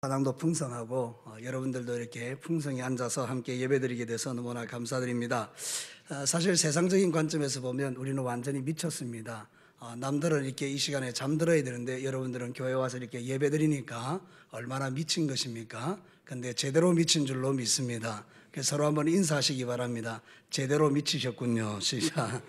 사랑도 풍성하고 여러분들도 이렇게 풍성히 앉아서 함께 예배드리게 돼서 너무나 감사드립니다. 사실 세상적인 관점에서 보면 우리는 완전히 미쳤습니다. 남들은 이렇게 이 시간에 잠들어야 되는데 여러분들은 교회 와서 이렇게 예배드리니까 얼마나 미친 것입니까? 근데 제대로 미친 줄로 믿습니다. 그래서 서로 한번 인사하시기 바랍니다. 제대로 미치셨군요. 시작.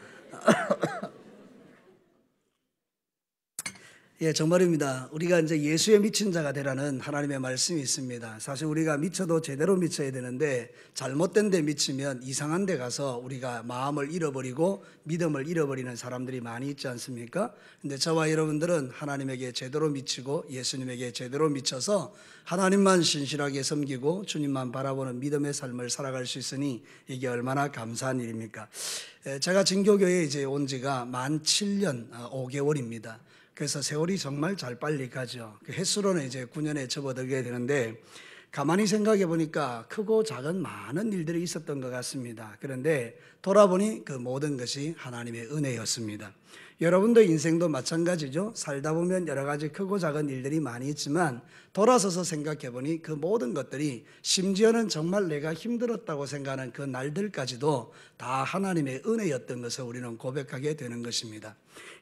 예, 정말입니다. 우리가 이제 예수의 미친 자가 되라는 하나님의 말씀이 있습니다. 사실 우리가 미쳐도 제대로 미쳐야 되는데 잘못된 데 미치면 이상한 데 가서 우리가 마음을 잃어버리고 믿음을 잃어버리는 사람들이 많이 있지 않습니까? 근데 저와 여러분들은 하나님에게 제대로 미치고 예수님에게 제대로 미쳐서 하나님만 신실하게 섬기고 주님만 바라보는 믿음의 삶을 살아갈 수 있으니 이게 얼마나 감사한 일입니까? 제가 진교교회에 이제 온 지가 만 7년 5개월입니다. 그래서 세월이 정말 잘 빨리 가죠. 그 횟수로는 이제 9년에 접어들게 되는데 가만히 생각해 보니까 크고 작은 많은 일들이 있었던 것 같습니다. 그런데 돌아보니 그 모든 것이 하나님의 은혜였습니다. 여러분도 인생도 마찬가지죠. 살다 보면 여러 가지 크고 작은 일들이 많이 있지만 돌아서서 생각해 보니 그 모든 것들이 심지어는 정말 내가 힘들었다고 생각하는 그 날들까지도 다 하나님의 은혜였던 것을 우리는 고백하게 되는 것입니다.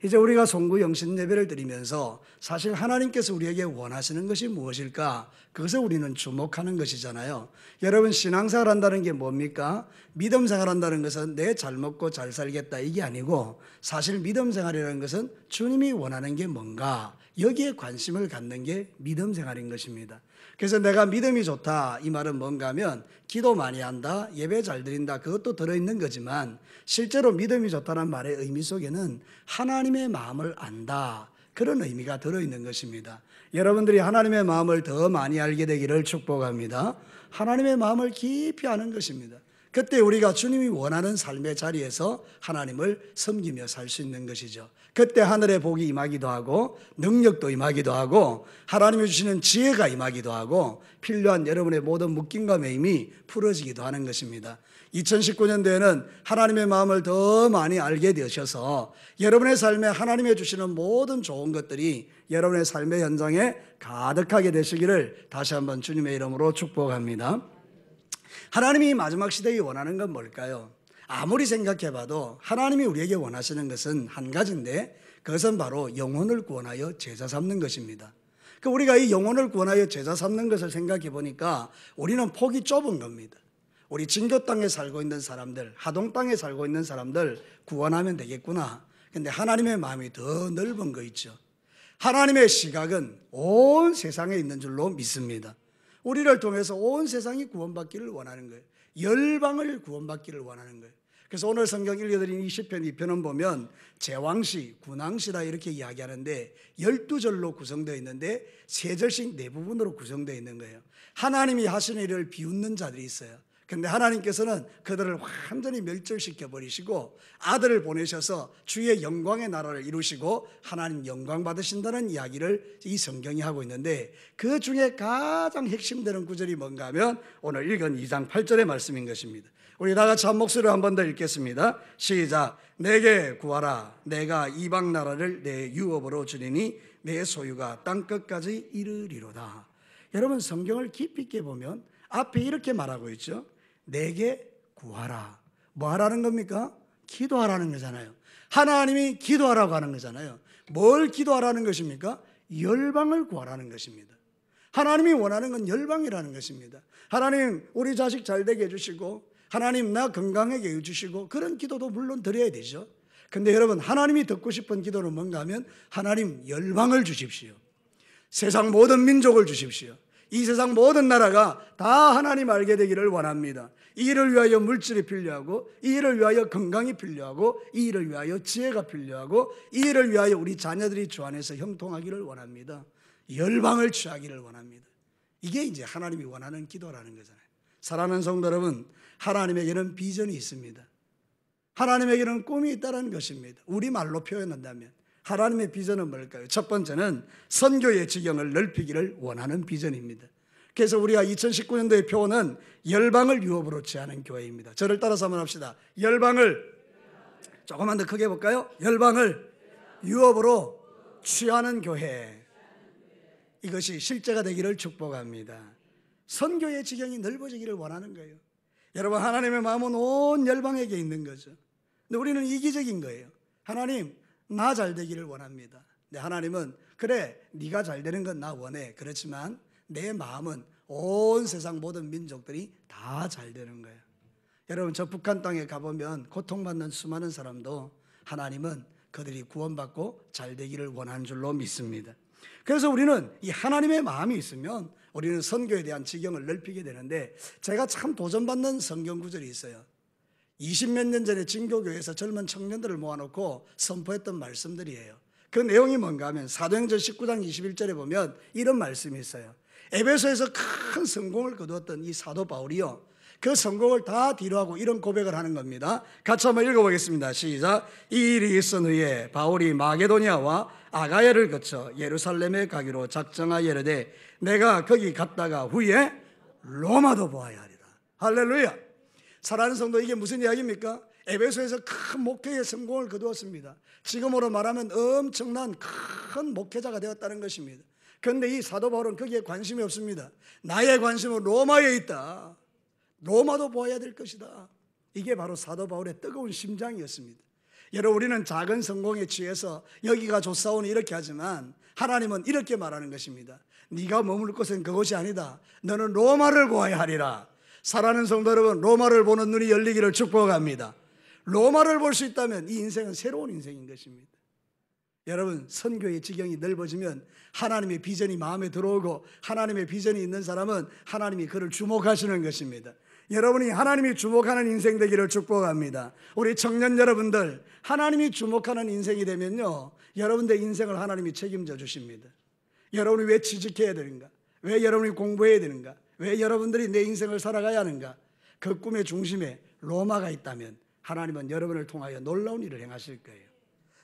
이제 우리가 송구 영신 예배를 드리면서 사실 하나님께서 우리에게 원하시는 것이 무엇일까? 그것을 우리는 주목하는 것이잖아요. 여러분, 신앙생활 한다는 게 뭡니까? 믿음 생활한다는 것은 내 잘 먹고 잘 살겠다 이게 아니고 사실 믿음 생활이라는 것은 주님이 원하는 게 뭔가 여기에 관심을 갖는 게 믿음 생활인 것입니다. 그래서 내가 믿음이 좋다 이 말은 뭔가 하면 기도 많이 한다, 예배 잘 드린다 그것도 들어있는 거지만 실제로 믿음이 좋다는 말의 의미 속에는 하나님의 마음을 안다 그런 의미가 들어있는 것입니다. 여러분들이 하나님의 마음을 더 많이 알게 되기를 축복합니다. 하나님의 마음을 깊이 아는 것입니다. 그때 우리가 주님이 원하는 삶의 자리에서 하나님을 섬기며 살 수 있는 것이죠. 그때 하늘의 복이 임하기도 하고 능력도 임하기도 하고 하나님이 주시는 지혜가 임하기도 하고 필요한 여러분의 모든 묶임과 매임이 풀어지기도 하는 것입니다. 2019년도에는 하나님의 마음을 더 많이 알게 되셔서 여러분의 삶에 하나님이 주시는 모든 좋은 것들이 여러분의 삶의 현장에 가득하게 되시기를 다시 한번 주님의 이름으로 축복합니다. 하나님이 마지막 시대에 원하는 건 뭘까요? 아무리 생각해봐도 하나님이 우리에게 원하시는 것은 한 가지인데 그것은 바로 영혼을 구원하여 제자 삼는 것입니다. 우리가 이 영혼을 구원하여 제자 삼는 것을 생각해 보니까 우리는 폭이 좁은 겁니다. 우리 진교 땅에 살고 있는 사람들, 하동 땅에 살고 있는 사람들 구원하면 되겠구나. 근데 하나님의 마음이 더 넓은 거 있죠. 하나님의 시각은 온 세상에 있는 줄로 믿습니다. 우리를 통해서 온 세상이 구원받기를 원하는 거예요. 열방을 구원받기를 원하는 거예요. 그래서 오늘 성경 읽어드린 20편 2편은 보면 제왕시, 군왕시라 이렇게 이야기하는데 12절로 구성되어 있는데 3절씩 네 부분으로 구성되어 있는 거예요. 하나님이 하시는 일을 비웃는 자들이 있어요. 근데 하나님께서는 그들을 완전히 멸절시켜 버리시고 아들을 보내셔서 주의 영광의 나라를 이루시고 하나님 영광 받으신다는 이야기를 이 성경이 하고 있는데 그 중에 가장 핵심되는 구절이 뭔가 하면 오늘 읽은 2장 8절의 말씀인 것입니다. 우리 다 같이 한 목소리로 한 번 더 읽겠습니다. 시작. 내게 구하라. 내가 이방 나라를 내 유업으로 주리니 내 소유가 땅끝까지 이르리로다. 여러분, 성경을 깊이 있게 보면 앞에 이렇게 말하고 있죠. 내게 구하라. 뭐 하라는 겁니까? 기도하라는 거잖아요. 하나님이 기도하라고 하는 거잖아요. 뭘 기도하라는 것입니까? 열방을 구하라는 것입니다. 하나님이 원하는 건 열방이라는 것입니다. 하나님 우리 자식 잘 되게 해주시고 하나님 나 건강하게 해주시고 그런 기도도 물론 드려야 되죠. 근데 여러분, 하나님이 듣고 싶은 기도는 뭔가 하면 하나님 열방을 주십시오. 세상 모든 민족을 주십시오. 이 세상 모든 나라가 다 하나님 알게 되기를 원합니다. 이 일을 위하여 물질이 필요하고 이 일을 위하여 건강이 필요하고 이 일을 위하여 지혜가 필요하고 이 일을 위하여 우리 자녀들이 주 안에서 형통하기를 원합니다. 열방을 취하기를 원합니다. 이게 이제 하나님이 원하는 기도라는 거잖아요. 사랑하는 성도 여러분, 하나님에게는 비전이 있습니다. 하나님에게는 꿈이 있다는 것입니다. 우리말로 표현한다면 하나님의 비전은 뭘까요? 첫 번째는 선교의 지경을 넓히기를 원하는 비전입니다. 그래서 우리가 2019년도의 표어는 열방을 유업으로 취하는 교회입니다. 저를 따라서 한번 합시다. 열방을, 조금만 더 크게 해볼까요? 열방을 유업으로 취하는 교회. 이것이 실제가 되기를 축복합니다. 선교의 지경이 넓어지기를 원하는 거예요. 여러분, 하나님의 마음은 온 열방에게 있는 거죠. 근데 우리는 이기적인 거예요. 하나님, 나 잘 되기를 원합니다. 근데 하나님은 그래, 네가 잘 되는 건 나 원해. 그렇지만 내 마음은 온 세상 모든 민족들이 다 잘 되는 거예요. 여러분, 저 북한 땅에 가보면 고통받는 수많은 사람도 하나님은 그들이 구원받고 잘 되기를 원하는 줄로 믿습니다. 그래서 우리는 이 하나님의 마음이 있으면 우리는 선교에 대한 지경을 넓히게 되는데, 제가 참 도전받는 성경 구절이 있어요. 20몇 년 전에 진교교회에서 젊은 청년들을 모아놓고 선포했던 말씀들이에요. 그 내용이 뭔가 하면 사도행전 19장 21절에 보면 이런 말씀이 있어요. 에베소에서 큰 성공을 거두었던 이 사도 바울이요, 그 성공을 다 뒤로하고 이런 고백을 하는 겁니다. 같이 한번 읽어보겠습니다. 시작. 이 일이 있은 후에 바울이 마게도니아와 아가야를 거쳐 예루살렘에 가기로 작정하여되 내가 거기 갔다가 후에 로마도 보아야 하리라. 할렐루야. 사랑하는 성도, 이게 무슨 이야기입니까? 에베소에서 큰 목회의 성공을 거두었습니다. 지금으로 말하면 엄청난 큰 목회자가 되었다는 것입니다. 그런데 이 사도 바울은 거기에 관심이 없습니다. 나의 관심은 로마에 있다. 로마도 보아야 될 것이다. 이게 바로 사도 바울의 뜨거운 심장이었습니다. 여러분, 우리는 작은 성공에 취해서 여기가 좋사오니 이렇게 하지만 하나님은 이렇게 말하는 것입니다. 네가 머물 곳은 그곳이 아니다. 너는 로마를 보아야 하리라. 사랑하는 성도 여러분, 로마를 보는 눈이 열리기를 축복합니다. 로마를 볼 수 있다면 이 인생은 새로운 인생인 것입니다. 여러분, 선교의 지경이 넓어지면 하나님의 비전이 마음에 들어오고, 하나님의 비전이 있는 사람은 하나님이 그를 주목하시는 것입니다. 여러분이 하나님이 주목하는 인생 되기를 축복합니다. 우리 청년 여러분들, 하나님이 주목하는 인생이 되면요, 여러분들의 인생을 하나님이 책임져 주십니다. 여러분이 왜 취직해야 되는가? 왜 여러분이 공부해야 되는가? 왜 여러분들이 내 인생을 살아가야 하는가? 그 꿈의 중심에 로마가 있다면 하나님은 여러분을 통하여 놀라운 일을 행하실 거예요.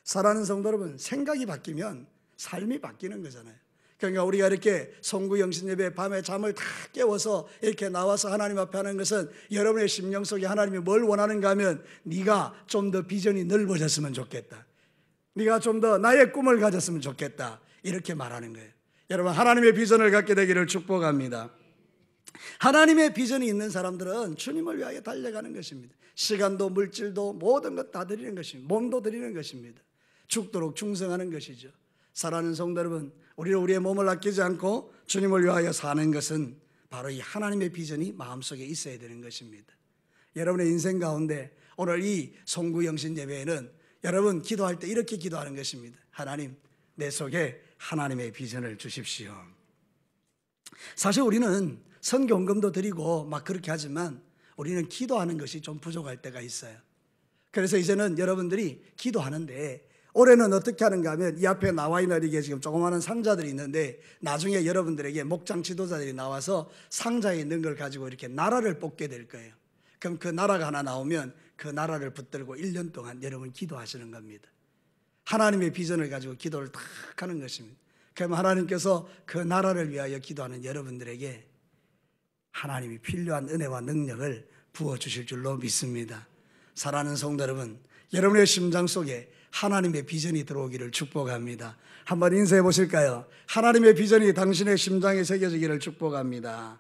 사랑하는 성도 여러분, 생각이 바뀌면 삶이 바뀌는 거잖아요. 그러니까 우리가 이렇게 송구영신 예배 밤에 잠을 다 깨워서 이렇게 나와서 하나님 앞에 하는 것은 여러분의 심령 속에 하나님이 뭘 원하는가 하면 네가 좀 더 비전이 넓어졌으면 좋겠다, 네가 좀 더 나의 꿈을 가졌으면 좋겠다, 이렇게 말하는 거예요. 여러분, 하나님의 비전을 갖게 되기를 축복합니다. 하나님의 비전이 있는 사람들은 주님을 위하여 달려가는 것입니다. 시간도 물질도 모든 것 다 드리는 것입니다. 몸도 드리는 것입니다. 죽도록 충성하는 것이죠. 사랑하는 성도 여러분, 우리는 우리의 몸을 아끼지 않고 주님을 위하여 사는 것은 바로 이 하나님의 비전이 마음속에 있어야 되는 것입니다. 여러분의 인생 가운데 오늘 이 송구영신 예배에는 여러분 기도할 때 이렇게 기도하는 것입니다. 하나님, 내 속에 하나님의 비전을 주십시오. 사실 우리는 선교헌금도 드리고 막 그렇게 하지만 우리는 기도하는 것이 좀 부족할 때가 있어요. 그래서 이제는 여러분들이 기도하는데, 올해는 어떻게 하는가 하면 이 앞에 나와 있는 이게 지금 조그마한 상자들이 있는데, 나중에 여러분들에게 목장 지도자들이 나와서 상자에 있는 걸 가지고 이렇게 나라를 뽑게 될 거예요. 그럼 그 나라가 하나 나오면 그 나라를 붙들고 1년 동안 여러분 기도하시는 겁니다. 하나님의 비전을 가지고 기도를 탁 하는 것입니다. 그럼 하나님께서 그 나라를 위하여 기도하는 여러분들에게 하나님이 필요한 은혜와 능력을 부어주실 줄로 믿습니다. 사랑하는 성도 여러분, 여러분의 심장 속에 하나님의 비전이 들어오기를 축복합니다. 한번 인사해 보실까요? 하나님의 비전이 당신의 심장에 새겨지기를 축복합니다.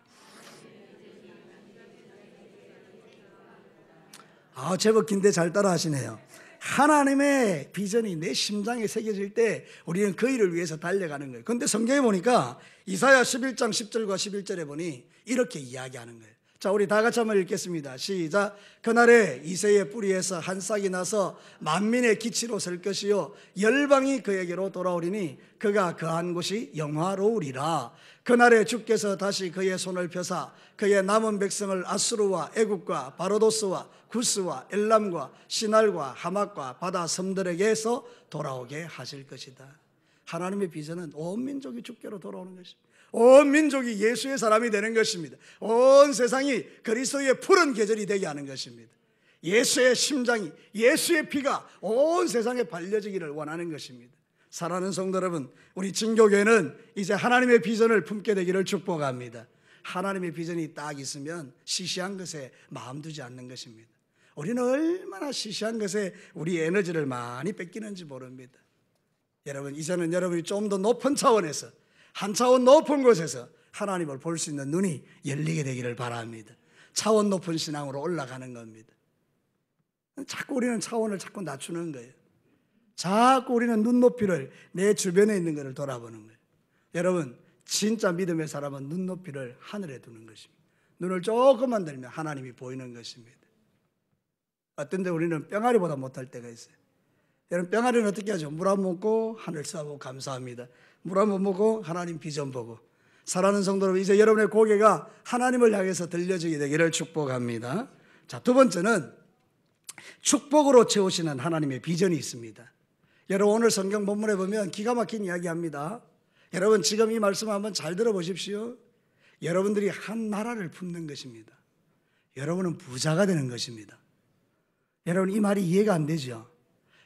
제법 긴데 잘 따라 하시네요. 하나님의 비전이 내 심장에 새겨질 때 우리는 그 일을 위해서 달려가는 거예요. 그런데 성경에 보니까 이사야 11장 10절과 11절에 보니 이렇게 이야기하는 거예요. 자, 우리 다 같이 한번 읽겠습니다. 시작. 그날에 이새의 뿌리에서 한 싹이 나서 만민의 기치로 설 것이요 열방이 그에게로 돌아오리니 그가 거한 곳이 영화로우리라. 그날에 주께서 다시 그의 손을 펴사 그의 남은 백성을 아수르와 애국과 바로도스와 구스와 엘람과 시날과 하맛과 바다 섬들에게서 돌아오게 하실 것이다. 하나님의 비전은 온 민족이 주께로 돌아오는 것입니다. 온 민족이 예수의 사람이 되는 것입니다. 온 세상이 그리스도의 푸른 계절이 되게 하는 것입니다. 예수의 심장이, 예수의 피가 온 세상에 발려지기를 원하는 것입니다. 사랑하는 성도 여러분, 우리 진교교회는 이제 하나님의 비전을 품게 되기를 축복합니다. 하나님의 비전이 딱 있으면 시시한 것에 마음 두지 않는 것입니다. 우리는 얼마나 시시한 것에 우리 에너지를 많이 뺏기는지 모릅니다. 여러분, 이제는 여러분이 좀 더 높은 차원에서 한 차원 높은 곳에서 하나님을 볼 수 있는 눈이 열리게 되기를 바랍니다. 차원 높은 신앙으로 올라가는 겁니다. 자꾸 우리는 차원을 자꾸 낮추는 거예요. 자꾸 우리는 눈높이를 내 주변에 있는 것을 돌아보는 거예요. 여러분, 진짜 믿음의 사람은 눈높이를 하늘에 두는 것입니다. 눈을 조금만 들면 하나님이 보이는 것입니다. 어떤 데 우리는 뿅아리보다 못할 때가 있어요. 여러분, 뿅아리는 어떻게 하죠? 물 한 번 먹고 하늘 쏴보고 감사합니다. 물 한 번 먹고 하나님 비전 보고. 사랑하는 성도로 이제 여러분의 고개가 하나님을 향해서 들려지게 되기를 축복합니다. 자, 두 번째는 축복으로 채우시는 하나님의 비전이 있습니다. 여러분, 오늘 성경 본문에 보면 기가 막힌 이야기합니다. 여러분, 지금 이 말씀 한번 잘 들어보십시오. 여러분들이 한 나라를 품는 것입니다. 여러분은 부자가 되는 것입니다. 여러분, 이 말이 이해가 안 되죠?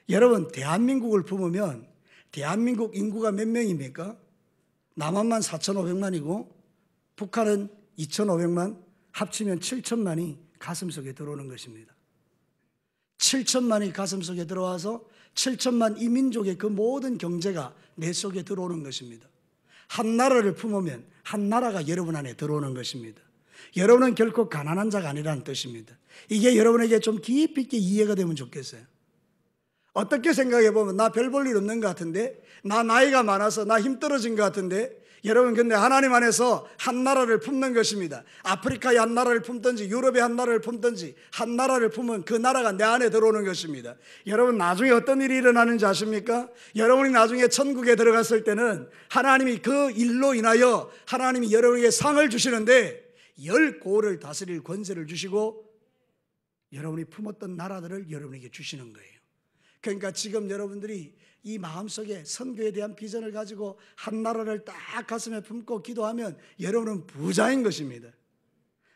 여러분, 대한민국을 품으면 대한민국 인구가 몇 명입니까? 남한만 4,500만이고 북한은 2,500만, 합치면 7천만이 가슴속에 들어오는 것입니다. 7천만이 가슴속에 들어와서 7천만 이 민족의 그 모든 경제가 내 속에 들어오는 것입니다. 한 나라를 품으면 한 나라가 여러분 안에 들어오는 것입니다. 여러분은 결코 가난한 자가 아니라는 뜻입니다. 이게 여러분에게 좀 깊이 있게 이해가 되면 좋겠어요. 어떻게 생각해 보면 나 별 볼 일 없는 것 같은데, 나 나이가 많아서 나 힘 떨어진 것 같은데, 여러분 근데 하나님 안에서 한 나라를 품는 것입니다. 아프리카의 한 나라를 품든지 유럽의 한 나라를 품든지 한 나라를 품으면 그 나라가 내 안에 들어오는 것입니다. 여러분, 나중에 어떤 일이 일어나는지 아십니까? 여러분이 나중에 천국에 들어갔을 때는 하나님이 그 일로 인하여 하나님이 여러분에게 상을 주시는데 10고을을 다스릴 권세를 주시고 여러분이 품었던 나라들을 여러분에게 주시는 거예요. 그러니까 지금 여러분들이 이 마음속에 선교에 대한 비전을 가지고 한 나라를 딱 가슴에 품고 기도하면 여러분은 부자인 것입니다.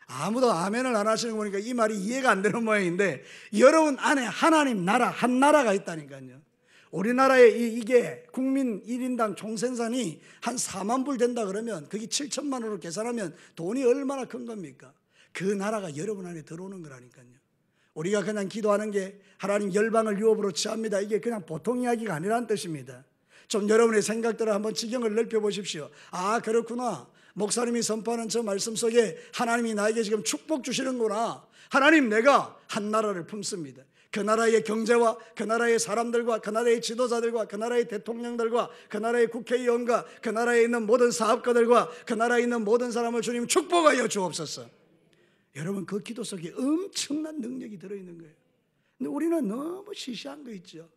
아무도 아멘을 안 하시는 거 보니까 이 말이 이해가 안 되는 모양인데, 여러분 안에 하나님 나라, 한 나라가 있다니까요. 우리나라의 이게 국민 1인당 총생산이 한 4만 불 된다 그러면 그게 7천만 원으로 계산하면 돈이 얼마나 큰 겁니까? 그 나라가 여러분 안에 들어오는 거라니까요. 우리가 그냥 기도하는 게 하나님 열방을 유업으로 취합니다, 이게 그냥 보통 이야기가 아니라는 뜻입니다. 좀 여러분의 생각들을 한번 지경을 넓혀보십시오. 아, 그렇구나. 목사님이 선포하는 저 말씀 속에 하나님이 나에게 지금 축복 주시는구나. 하나님, 내가 한 나라를 품습니다. 그 나라의 경제와 그 나라의 사람들과 그 나라의 지도자들과 그 나라의 대통령들과 그 나라의 국회의원과 그 나라에 있는 모든 사업가들과 그 나라에 있는 모든 사람을 주님 축복하여 주옵소서. 여러분, 그 기도 속에 엄청난 능력이 들어있는 거예요. 근데 우리는 너무 시시한 거 있죠.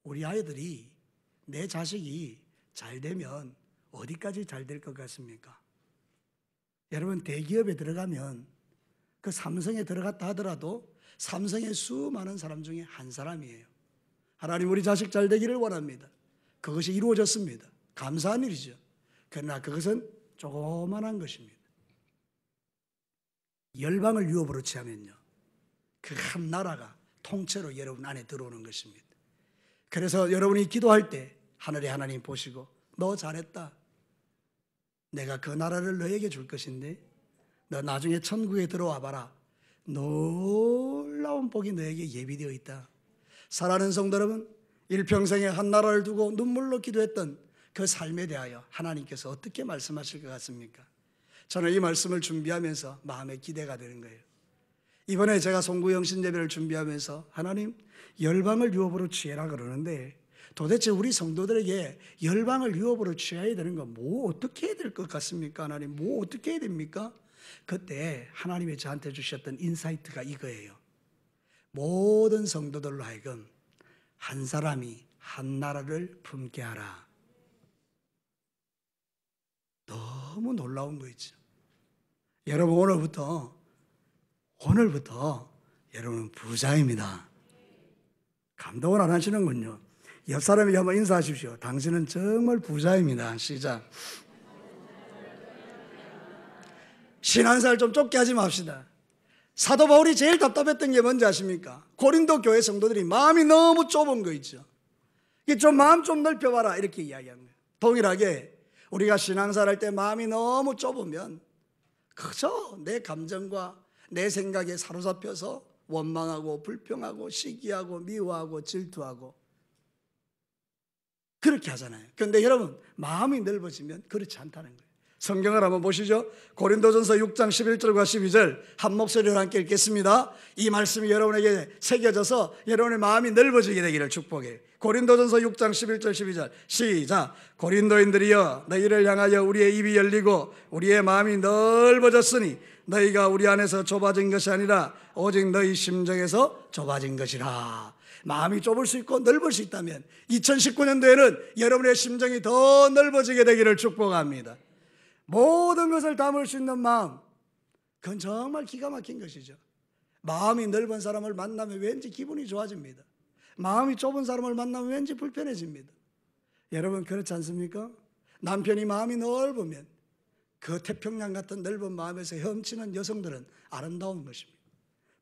우리 아이들이, 내 자식이 잘 되면 어디까지 잘 될 것 같습니까? 여러분, 대기업에 들어가면 그 삼성에 들어갔다 하더라도 삼성의 수많은 사람 중에 한 사람이에요. 하나님, 우리 자식 잘 되기를 원합니다. 그것이 이루어졌습니다. 감사한 일이죠. 그러나 그것은 조그만한 것입니다. 열방을 유업으로 취하면요, 그 한 나라가 통째로 여러분 안에 들어오는 것입니다. 그래서 여러분이 기도할 때 하늘의 하나님 보시고, 너 잘했다, 내가 그 나라를 너에게 줄 것인데 너 나중에 천국에 들어와 봐라, 놀라운 복이 너에게 예비되어 있다. 사랑하는 성도 여러분, 일평생에 한 나라를 두고 눈물로 기도했던 그 삶에 대하여 하나님께서 어떻게 말씀하실 것 같습니까? 저는 이 말씀을 준비하면서 마음에 기대가 되는 거예요. 이번에 제가 송구영신 예배를 준비하면서 하나님, 열방을 유업으로 취해라 그러는데 도대체 우리 성도들에게 열방을 유업으로 취해야 되는 건 뭐 어떻게 해야 될 것 같습니까? 하나님, 뭐 어떻게 해야 됩니까? 그때 하나님이 저한테 주셨던 인사이트가 이거예요. 모든 성도들로 하여금 한 사람이 한 나라를 품게 하라. 너무 놀라운 거 있죠. 여러분, 오늘부터 여러분 부자입니다. 감동을 안 하시는군요. 옆 사람에게 한번 인사하십시오. 당신은 정말 부자입니다. 시작. 신앙생활 좀 좁게 하지 맙시다. 사도 바울이 제일 답답했던 게 뭔지 아십니까? 고린도 교회 성도들이 마음이 너무 좁은 거 있죠. 좀 마음 좀 넓혀봐라, 이렇게 이야기하는 거예요. 동일하게 우리가 신앙생활 할 때 마음이 너무 좁으면 그저 내 감정과 내 생각에 사로잡혀서 원망하고 불평하고 시기하고 미워하고 질투하고, 그렇게 하잖아요. 그런데 여러분, 마음이 넓어지면 그렇지 않다는 거예요. 성경을 한번 보시죠. 고린도전서 6장 11절과 12절 한 목소리로 함께 읽겠습니다. 이 말씀이 여러분에게 새겨져서 여러분의 마음이 넓어지게 되기를 축복해요. 고린도전서 6장 11절 12절 시작. 고린도인들이여, 너희를 향하여 우리의 입이 열리고 우리의 마음이 넓어졌으니 너희가 우리 안에서 좁아진 것이 아니라 오직 너희 심정에서 좁아진 것이라. 마음이 좁을 수 있고 넓을 수 있다면 2019년도에는 여러분의 심정이 더 넓어지게 되기를 축복합니다. 모든 것을 담을 수 있는 마음, 그건 정말 기가 막힌 것이죠. 마음이 넓은 사람을 만나면 왠지 기분이 좋아집니다. 마음이 좁은 사람을 만나면 왠지 불편해집니다. 여러분, 그렇지 않습니까? 남편이 마음이 넓으면 그 태평양 같은 넓은 마음에서 헤엄치는 여성들은 아름다운 것입니다.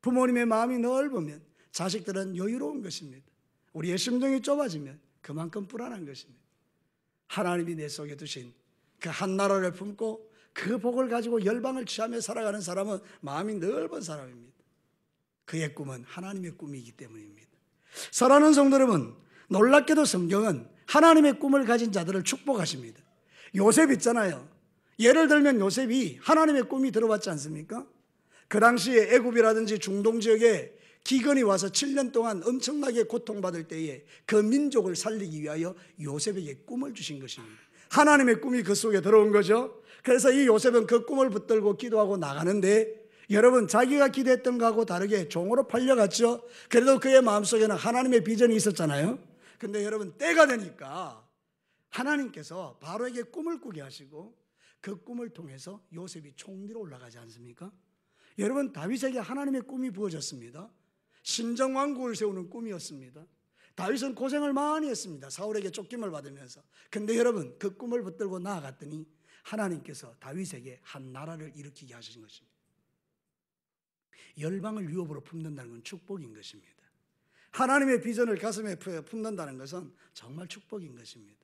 부모님의 마음이 넓으면 자식들은 여유로운 것입니다. 우리의 심정이 좁아지면 그만큼 불안한 것입니다. 하나님이 내 속에 두신 그 한 나라를 품고 그 복을 가지고 열방을 취하며 살아가는 사람은 마음이 넓은 사람입니다. 그의 꿈은 하나님의 꿈이기 때문입니다. 사랑하는 성도 여러분, 놀랍게도 성경은 하나님의 꿈을 가진 자들을 축복하십니다. 요셉 있잖아요. 예를 들면 요셉이 하나님의 꿈이 들어왔지 않습니까? 그 당시에 애굽이라든지 중동 지역에 기근이 와서 7년 동안 엄청나게 고통받을 때에 그 민족을 살리기 위하여 요셉에게 꿈을 주신 것입니다. 하나님의 꿈이 그 속에 들어온 거죠. 그래서 이 요셉은 그 꿈을 붙들고 기도하고 나가는데, 여러분, 자기가 기대했던 것하고 다르게 종으로 팔려갔죠. 그래도 그의 마음속에는 하나님의 비전이 있었잖아요. 근데 여러분, 때가 되니까 하나님께서 바로에게 꿈을 꾸게 하시고 그 꿈을 통해서 요셉이 총리로 올라가지 않습니까? 여러분, 다윗에게 하나님의 꿈이 부어졌습니다. 신정왕국을 세우는 꿈이었습니다. 다윗은 고생을 많이 했습니다. 사울에게 쫓김을 받으면서. 근데 여러분, 그 꿈을 붙들고 나아갔더니 하나님께서 다윗에게 한 나라를 일으키게 하신 것입니다. 열방을 유업으로 품는다는 건 축복인 것입니다. 하나님의 비전을 가슴에 품는다는 것은 정말 축복인 것입니다.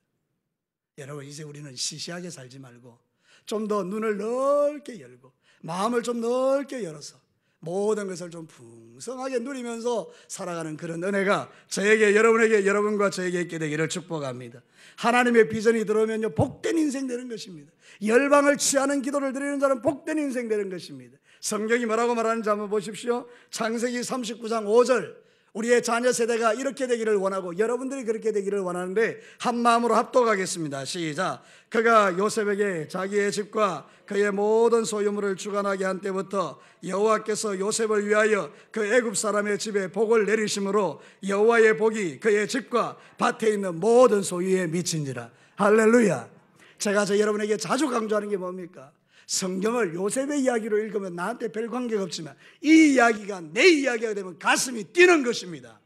여러분, 이제 우리는 시시하게 살지 말고 좀 더 눈을 넓게 열고 마음을 좀 넓게 열어서 모든 것을 좀 풍성하게 누리면서 살아가는 그런 은혜가 저에게, 여러분에게, 여러분과 저에게 있게 되기를 축복합니다. 하나님의 비전이 들어오면요, 복된 인생 되는 것입니다. 열방을 취하는 기도를 드리는 자는 복된 인생 되는 것입니다. 성경이 뭐라고 말하는지 한번 보십시오. 창세기 39장 5절. 우리의 자녀 세대가 이렇게 되기를 원하고 여러분들이 그렇게 되기를 원하는데 한 마음으로 합독하겠습니다. 시작. 그가 요셉에게 자기의 집과 그의 모든 소유물을 주관하게 한 때부터 여호와께서 요셉을 위하여 그 애굽 사람의 집에 복을 내리심으로 여호와의 복이 그의 집과 밭에 있는 모든 소유에 미친지라. 할렐루야. 제가 여러분에게 자주 강조하는 게 뭡니까? 성경을 요셉의 이야기로 읽으면 나한테 별 관계가 없지만 이 이야기가 내 이야기가 되면 가슴이 뛰는 것입니다.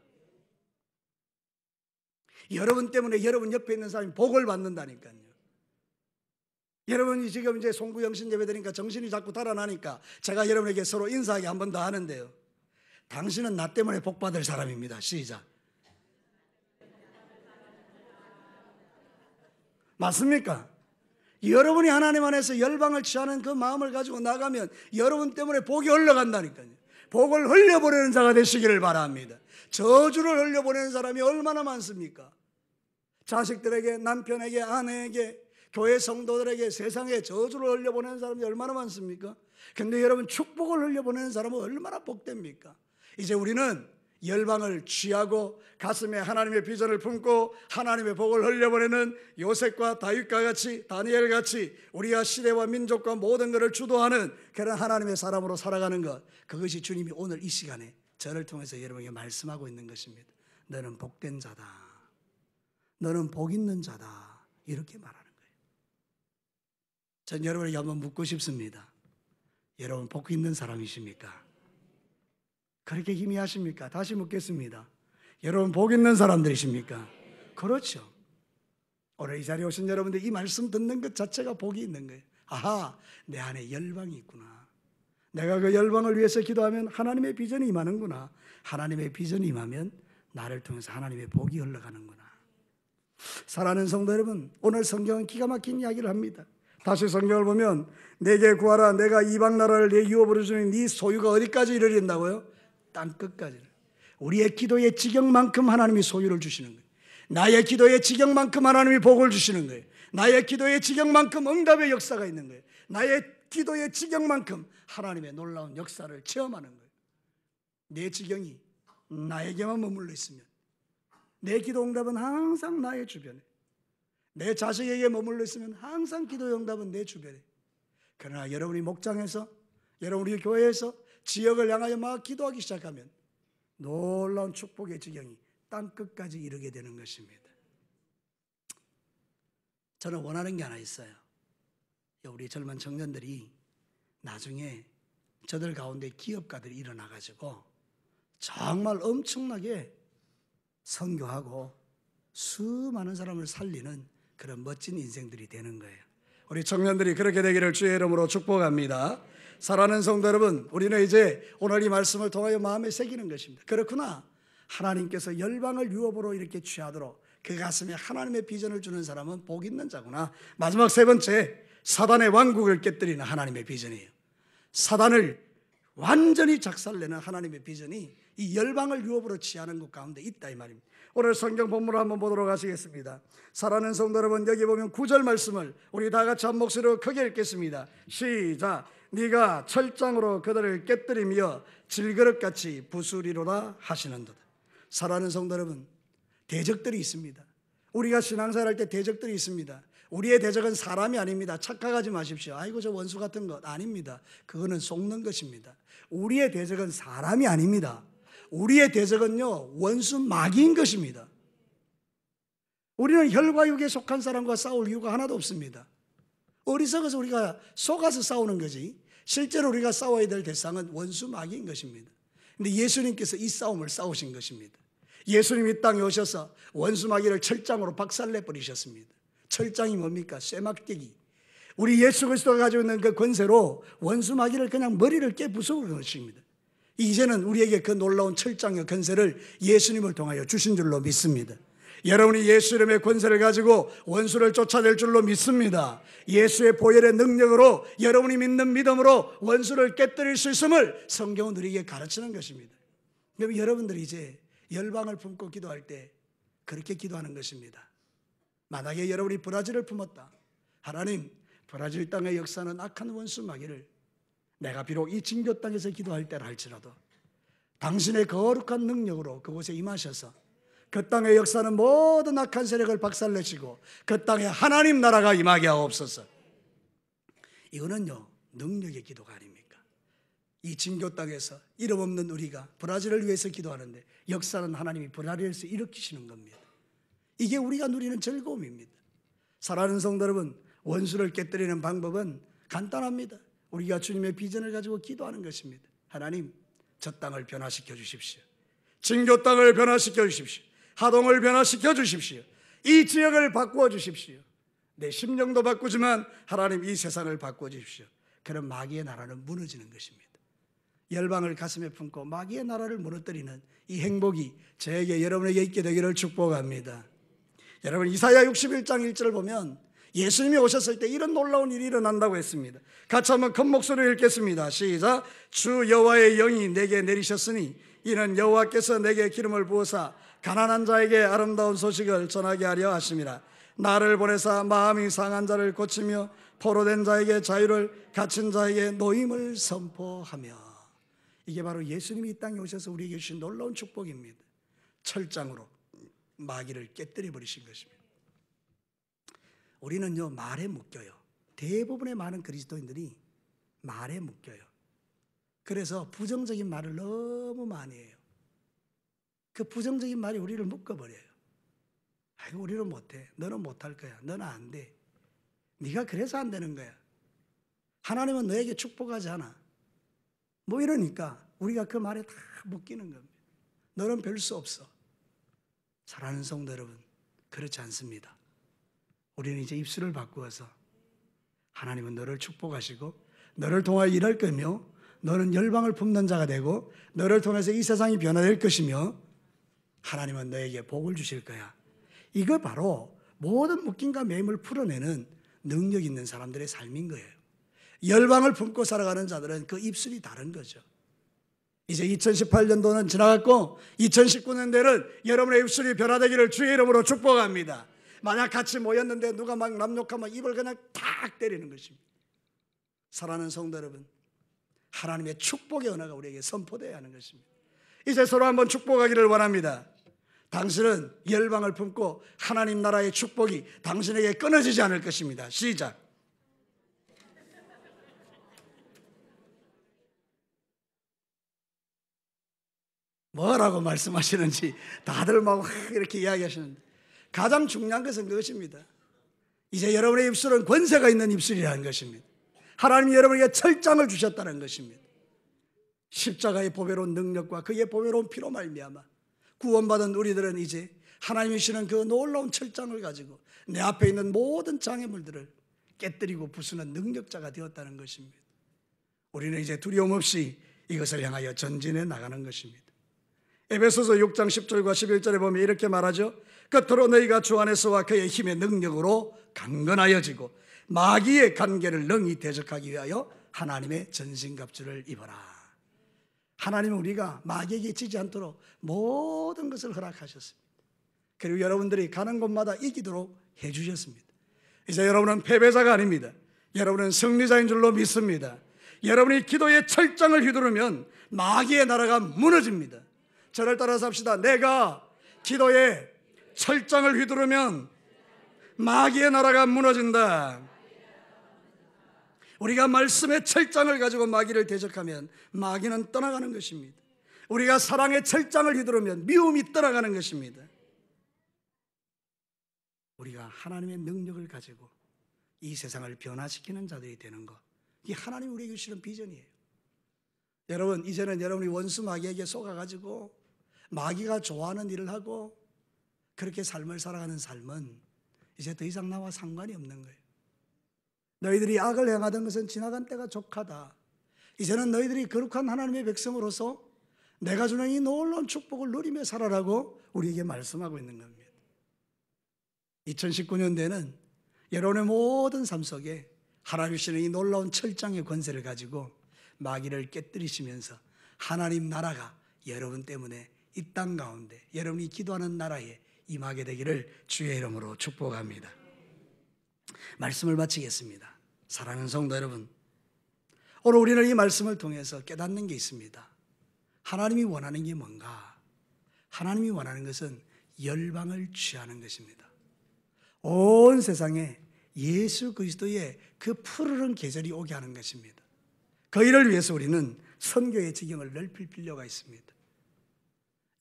여러분 때문에 여러분 옆에 있는 사람이 복을 받는다니까요. 여러분이 지금 이제 송구영신 예배 드리니까 정신이 자꾸 달아나니까 제가 여러분에게 서로 인사하게 한 번 더 하는데요. 당신은 나 때문에 복 받을 사람입니다. 시작. 맞습니까? 여러분이 하나님 안에서 열방을 취하는 그 마음을 가지고 나가면 여러분 때문에 복이 흘러간다니까요. 복을 흘려보내는 자가 되시기를 바랍니다. 저주를 흘려보내는 사람이 얼마나 많습니까? 자식들에게, 남편에게, 아내에게, 교회 성도들에게, 세상에 저주를 흘려보내는 사람이 얼마나 많습니까? 근데 여러분, 축복을 흘려보내는 사람은 얼마나 복됩니까? 이제 우리는 열방을 취하고 가슴에 하나님의 비전을 품고 하나님의 복을 흘려보내는 요셉과 다윗과 같이, 다니엘 같이 우리가 시대와 민족과 모든 것을 주도하는 그런 하나님의 사람으로 살아가는 것, 그것이 주님이 오늘 이 시간에 저를 통해서 여러분에게 말씀하고 있는 것입니다. 너는 복된 자다, 너는 복 있는 자다, 이렇게 말하는 거예요. 전 여러분에게 한번 묻고 싶습니다. 여러분 복 있는 사람이십니까? 그렇게 희미하십니까? 다시 묻겠습니다. 여러분 복 있는 사람들이십니까? 그렇죠. 오늘 이 자리에 오신 여러분들 이 말씀 듣는 것 자체가 복이 있는 거예요. 아하, 내 안에 열방이 있구나. 내가 그 열방을 위해서 기도하면 하나님의 비전이 임하는구나. 하나님의 비전이 임하면 나를 통해서 하나님의 복이 흘러가는구나. 사랑하는 성도 여러분, 오늘 성경은 기가 막힌 이야기를 합니다. 다시 성경을 보면 내게 구하라, 내가 이방 나라를 내 유업으로 주니 네 소유가 어디까지 이르린다고요? 땅끝까지. 우리의 기도의 지경만큼 하나님이 소유를 주시는 거예요. 나의 기도의 지경만큼 하나님이 복을 주시는 거예요. 나의 기도의 지경만큼 응답의 역사가 있는 거예요. 나의 기도의 지경만큼 하나님의 놀라운 역사를 체험하는 거예요. 내 지경이 나에게만 머물러 있으면, 내 기도 응답은 항상 나의 주변에, 내 자식에게 머물러 있으면 항상 기도 응답은 내 주변에. 그러나 여러분이 목장에서, 여러분이 교회에서 지역을 향하여 막 기도하기 시작하면 놀라운 축복의 지경이 땅끝까지 이르게 되는 것입니다. 저는 원하는 게 하나 있어요. 우리 젊은 청년들이 나중에 저들 가운데 기업가들이 일어나가지고 정말 엄청나게 선교하고 수많은 사람을 살리는 그런 멋진 인생들이 되는 거예요. 우리 청년들이 그렇게 되기를 주의 이름으로 축복합니다. 사랑하는 성도 여러분, 우리는 이제 오늘 이 말씀을 통하여 마음에 새기는 것입니다. 그렇구나, 하나님께서 열방을 유업으로 이렇게 취하도록 그 가슴에 하나님의 비전을 주는 사람은 복 있는 자구나. 마지막 세 번째, 사단의 왕국을 깨뜨리는 하나님의 비전이에요. 사단을 완전히 작살내는 하나님의 비전이 이 열방을 유업으로 취하는 것 가운데 있다 이 말입니다. 오늘 성경 본문을 한번 보도록 하시겠습니다. 사랑하는 성도 여러분, 여기 보면 9절 말씀을 우리 다 같이 한 목소리로 크게 읽겠습니다. 시작. 네가 철장으로 그들을 깨뜨리며 질그릇같이 부수리로다 하시는도다. 사랑하는 성도 여러분, 대적들이 있습니다. 우리가 신앙생활할 때 대적들이 있습니다. 우리의 대적은 사람이 아닙니다. 착각하지 마십시오. 아이고 저 원수 같은 것 아닙니다. 그거는 속는 것입니다. 우리의 대적은 사람이 아닙니다. 우리의 대적은요, 원수 마귀인 것입니다. 우리는 혈과 육에 속한 사람과 싸울 이유가 하나도 없습니다. 어리석어서 우리가 속아서 싸우는 거지, 실제로 우리가 싸워야 될 대상은 원수 마귀인 것입니다. 근데 예수님께서 이 싸움을 싸우신 것입니다. 예수님이 이 땅에 오셔서 원수 마귀를 철장으로 박살내 버리셨습니다. 철장이 뭡니까? 쇠막대기. 우리 예수 그리스도가 가지고 있는 그 권세로 원수 마귀를 그냥 머리를 깨부수는 것입니다. 이제는 우리에게 그 놀라운 철장의 권세를 예수님을 통하여 주신 줄로 믿습니다. 여러분이 예수 이름의 권세를 가지고 원수를 쫓아낼 줄로 믿습니다. 예수의 보혈의 능력으로, 여러분이 믿는 믿음으로 원수를 깨뜨릴 수 있음을 성경은 우리에게 가르치는 것입니다. 그럼 여러분들이 이제 열방을 품고 기도할 때 그렇게 기도하는 것입니다. 만약에 여러분이 브라질을 품었다, 하나님, 브라질 땅의 역사는 악한 원수 마귀를 내가 비록 이 진교 땅에서 기도할 때라 할지라도 당신의 거룩한 능력으로 그곳에 임하셔서 그 땅의 역사는 모든 악한 세력을 박살내시고 그 땅에 하나님 나라가 임하게 하옵소서. 이거는요, 능력의 기도가 아닙니까? 이 진교 땅에서 이름 없는 우리가 브라질을 위해서 기도하는데 역사는 하나님이 브라질에서 일으키시는 겁니다. 이게 우리가 누리는 즐거움입니다. 사랑하는 성도 여러분, 원수를 깨뜨리는 방법은 간단합니다. 우리가 주님의 비전을 가지고 기도하는 것입니다. 하나님, 저 땅을 변화시켜 주십시오. 진교 땅을 변화시켜 주십시오. 하동을 변화시켜 주십시오. 이 지역을 바꾸어 주십시오. 내 심령도 바꾸지만 하나님 이 세상을 바꾸어 주십시오. 그럼 마귀의 나라는 무너지는 것입니다. 열방을 가슴에 품고 마귀의 나라를 무너뜨리는 이 행복이 저에게, 여러분에게 있게 되기를 축복합니다. 여러분, 이사야 61장 1절을 보면 예수님이 오셨을 때 이런 놀라운 일이 일어난다고 했습니다. 같이 한번 큰 목소리로 읽겠습니다. 시작. 주 여호와의 영이 내게 내리셨으니 이는 여호와께서 내게 기름을 부어사 가난한 자에게 아름다운 소식을 전하게 하려 하심이라. 나를 보내사 마음이 상한 자를 고치며 포로된 자에게 자유를, 갇힌 자에게 노임을 선포하며. 이게 바로 예수님이 이 땅에 오셔서 우리에게 주신 놀라운 축복입니다. 철장으로 마귀를 깨뜨려 버리신 것입니다. 우리는요, 말에 묶여요. 대부분의 많은 그리스도인들이 말에 묶여요. 그래서 부정적인 말을 너무 많이 해요. 그 부정적인 말이 우리를 묶어버려요. 아이고, 우리는 못해. 너는 못할 거야. 너는 안 돼. 네가 그래서 안 되는 거야. 하나님은 너에게 축복하지 않아. 뭐 이러니까 우리가 그 말에 다 묶이는 겁니다. 너는 별 수 없어. 사랑하는 성도 여러분, 그렇지 않습니다. 우리는 이제 입술을 바꾸어서 하나님은 너를 축복하시고 너를 통하여 일할 거며 너는 열방을 품는 자가 되고 너를 통해서 이 세상이 변화될 것이며 하나님은 너에게 복을 주실 거야. 이거 바로 모든 묶임과 매임을 풀어내는 능력 있는 사람들의 삶인 거예요. 열방을 품고 살아가는 자들은 그 입술이 다른 거죠. 이제 2018년도는 지나갔고 2019년도에는 여러분의 입술이 변화되기를 주의 이름으로 축복합니다. 만약 같이 모였는데 누가 막 남욕하면 입을 그냥 탁 때리는 것입니다. 사랑하는 성도 여러분, 하나님의 축복의 은혜가 우리에게 선포되어야 하는 것입니다. 이제 서로 한번 축복하기를 원합니다. 당신은 열방을 품고 하나님 나라의 축복이 당신에게 끊어지지 않을 것입니다. 시작. 뭐라고 말씀하시는지 다들 막 이렇게 이야기하시는데, 가장 중요한 것은 그것입니다. 이제 여러분의 입술은 권세가 있는 입술이라는 것입니다. 하나님이 여러분에게 철장을 주셨다는 것입니다. 십자가의 보배로운 능력과 그의 보배로운 피로 말미암아 구원받은 우리들은 이제 하나님이 주시는 그 놀라운 철장을 가지고 내 앞에 있는 모든 장애물들을 깨뜨리고 부수는 능력자가 되었다는 것입니다. 우리는 이제 두려움 없이 이것을 향하여 전진해 나가는 것입니다. 에베소서 6장 10절과 11절에 보면 이렇게 말하죠. 끝으로 너희가 주 안에서와 그의 힘의 능력으로 강건하여지고 마귀의 관계를 능히 대적하기 위하여 하나님의 전신갑주를 입어라. 하나님은 우리가 마귀에게 지지 않도록 모든 것을 허락하셨습니다. 그리고 여러분들이 가는 곳마다 이기도록 해주셨습니다. 이제 여러분은 패배자가 아닙니다. 여러분은 승리자인 줄로 믿습니다. 여러분이 기도의 철장을 휘두르면 마귀의 나라가 무너집니다. 저를 따라서 합시다. 내가 기도의 철장을 휘두르면 마귀의 나라가 무너진다. 우리가 말씀의 철장을 가지고 마귀를 대적하면 마귀는 떠나가는 것입니다. 우리가 사랑의 철장을 휘두르면 미움이 떠나가는 것입니다. 우리가 하나님의 능력을 가지고 이 세상을 변화시키는 자들이 되는 것, 이 하나님이 우리에게 주시는 비전이에요. 여러분, 이제는 여러분이 원수 마귀에게 속아가지고 마귀가 좋아하는 일을 하고 그렇게 삶을 살아가는 삶은 이제 더 이상 나와 상관이 없는 거예요. 너희들이 악을 행하던 것은 지나간 때가 족하다. 이제는 너희들이 거룩한 하나님의 백성으로서 내가 주는 이 놀라운 축복을 누리며 살아라고 우리에게 말씀하고 있는 겁니다. 2019년도에는 여러분의 모든 삶 속에 하나님 주시는 이 놀라운 철장의 권세를 가지고 마귀를 깨뜨리시면서 하나님 나라가 여러분 때문에 이 땅 가운데 여러분이 기도하는 나라에 임하게 되기를 주의 이름으로 축복합니다. 말씀을 마치겠습니다. 사랑하는 성도 여러분, 오늘 우리는 이 말씀을 통해서 깨닫는 게 있습니다. 하나님이 원하는 게 뭔가? 하나님이 원하는 것은 열방을 취하는 것입니다. 온 세상에 예수 그리스도의 그 푸르른 계절이 오게 하는 것입니다. 그 일을 위해서 우리는 선교의 지경을 넓힐 필요가 있습니다.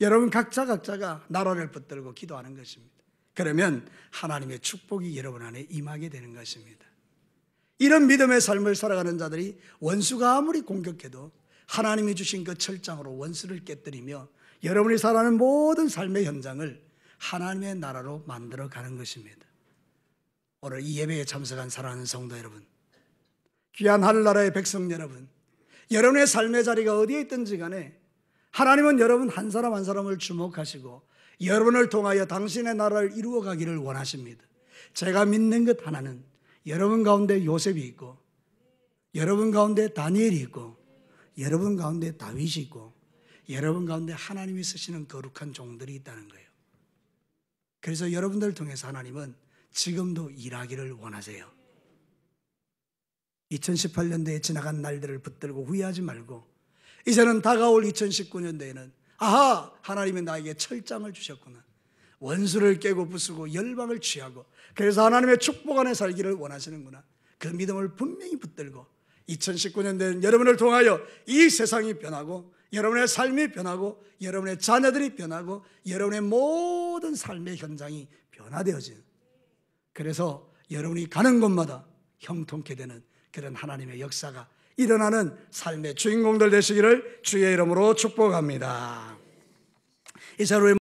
여러분 각자가 나라를 붙들고 기도하는 것입니다. 그러면 하나님의 축복이 여러분 안에 임하게 되는 것입니다. 이런 믿음의 삶을 살아가는 자들이 원수가 아무리 공격해도 하나님이 주신 그 철장으로 원수를 깨뜨리며 여러분이 살아가는 모든 삶의 현장을 하나님의 나라로 만들어가는 것입니다. 오늘 이 예배에 참석한 사랑하는 성도 여러분, 귀한 하늘나라의 백성 여러분, 여러분의 삶의 자리가 어디에 있든지 간에 하나님은 여러분 한 사람 한 사람을 주목하시고 여러분을 통하여 당신의 나라를 이루어 가기를 원하십니다. 제가 믿는 것 하나는 여러분 가운데 요셉이 있고 여러분 가운데 다니엘이 있고 여러분 가운데 다윗이 있고 여러분 가운데 하나님이 쓰시는 거룩한 종들이 있다는 거예요. 그래서 여러분들을 통해서 하나님은 지금도 일하기를 원하세요. 2018년도에 지나간 날들을 붙들고 후회하지 말고 이제는 다가올 2019년도에는 아하, 하나님이 나에게 철장을 주셨구나. 원수를 깨고 부수고 열방을 취하고 그래서 하나님의 축복 안에 살기를 원하시는구나. 그 믿음을 분명히 붙들고 2019년도에는 여러분을 통하여 이 세상이 변하고 여러분의 삶이 변하고 여러분의 자녀들이 변하고 여러분의 모든 삶의 현장이 변화되어지는, 그래서 여러분이 가는 곳마다 형통케 되는 그런 하나님의 역사가 일어나는 삶의 주인공들 되시기를 주의 이름으로 축복합니다. 이 자리에